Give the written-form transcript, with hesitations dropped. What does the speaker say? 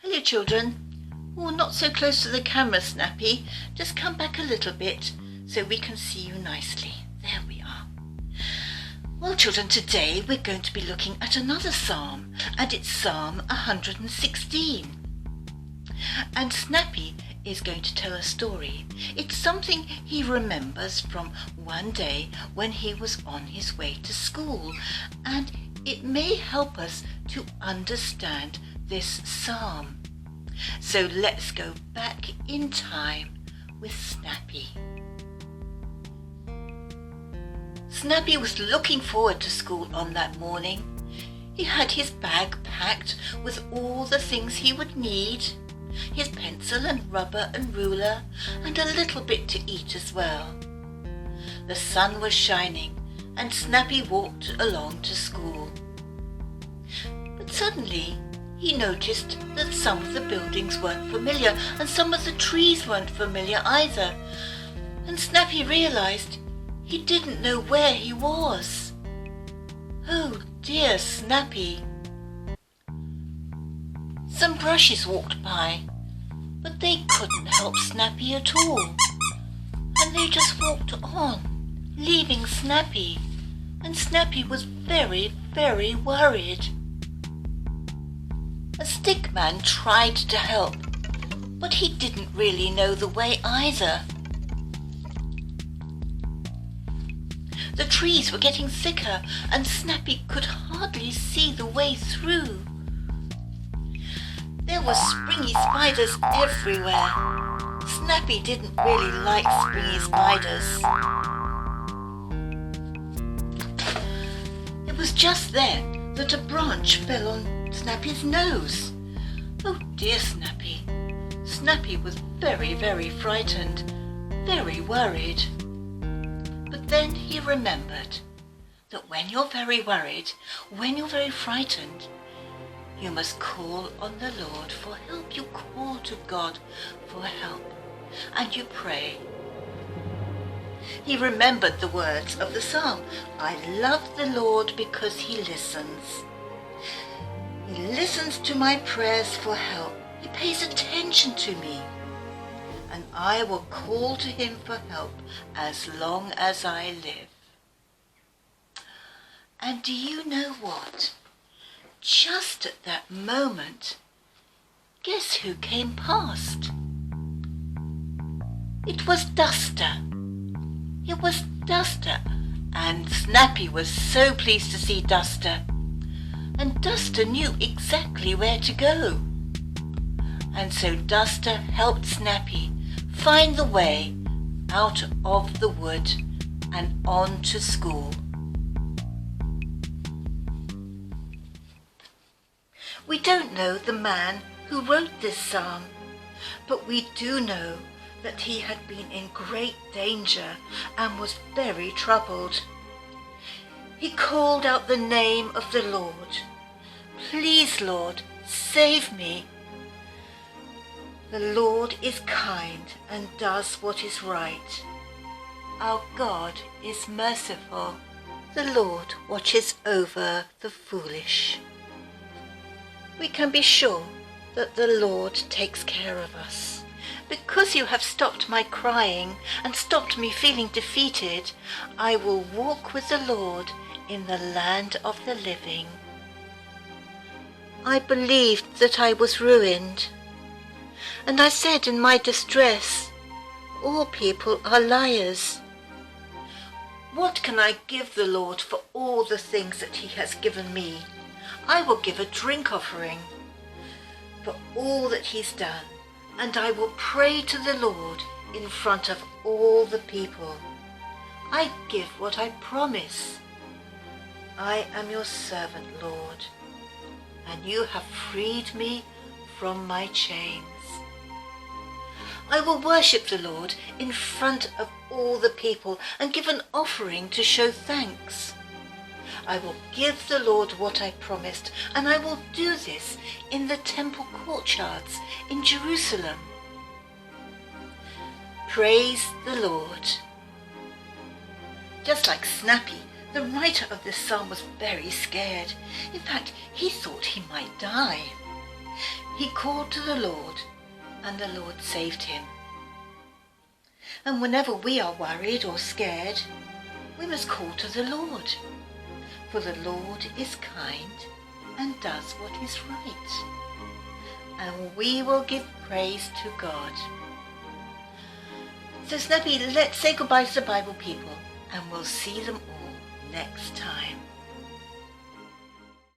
Hello children. Oh, not so close to the camera, Snappy. Just come back a little bit so we can see you nicely. There we are. Well children, today we're going to be looking at another psalm, and it's Psalm 116. And Snappy is going to tell a story. It's something he remembers from one day when he was on his way to school, and it may help us to understand this psalm. So let's go back in time with Snappy. Snappy was looking forward to school on that morning. He had his bag packed with all the things he would need, his pencil and rubber and ruler, and a little bit to eat as well. The sun was shining and Snappy walked along to school. But suddenly he noticed that some of the buildings weren't familiar and some of the trees weren't familiar either. And Snappy realized he didn't know where he was. Oh dear Snappy. Some brushes walked by, but they couldn't help Snappy at all. And they just walked on, leaving Snappy. And Snappy was very, very worried. A stick man tried to help, but he didn't really know the way either. The trees were getting thicker and Snappy could hardly see the way through. There were springy spiders everywhere. Snappy didn't really like springy spiders. It was just then that a branch fell on Snappy's nose. Oh dear Snappy. Snappy was very, very frightened, very worried. But then he remembered that when you're very worried, when you're very frightened, you must call on the Lord for help. You call to God for help and you pray. He remembered the words of the psalm. I love the Lord because he listens. He listens to my prayers for help. He pays attention to me. And I will call to him for help as long as I live. And do you know what? Just at that moment, guess who came past? It was Duster. It was Duster, and Snappy was so pleased to see Duster. And Duster knew exactly where to go. And so Duster helped Snappy find the way out of the wood and on to school. We don't know the man who wrote this psalm, but we do know that he had been in great danger and was very troubled. He called out the name of the Lord. Please, Lord, save me. The Lord is kind and does what is right. Our God is merciful. The Lord watches over the foolish. We can be sure that the Lord takes care of us. Because you have stopped my crying and stopped me feeling defeated, I will walk with the Lord in the land of the living. I believed that I was ruined, and I said in my distress, all people are liars. What can I give the Lord for all the things that he has given me? I will give a drink offering for all that he's done, and I will pray to the Lord in front of all the people. I give what I promise. I am your servant, Lord, and you have freed me from my chains. I will worship the Lord in front of all the people and give an offering to show thanks. I will give the Lord what I promised, and I will do this in the temple courtyards in Jerusalem. Praise the Lord. Just like Snappy, the writer of this psalm was very scared. In fact, he thought he might die. He called to the Lord, and the Lord saved him. And whenever we are worried or scared, we must call to the Lord, for the Lord is kind and does what is right. And we will give praise to God. So Snappy, let's say goodbye to the Bible people, and we'll see them all next time.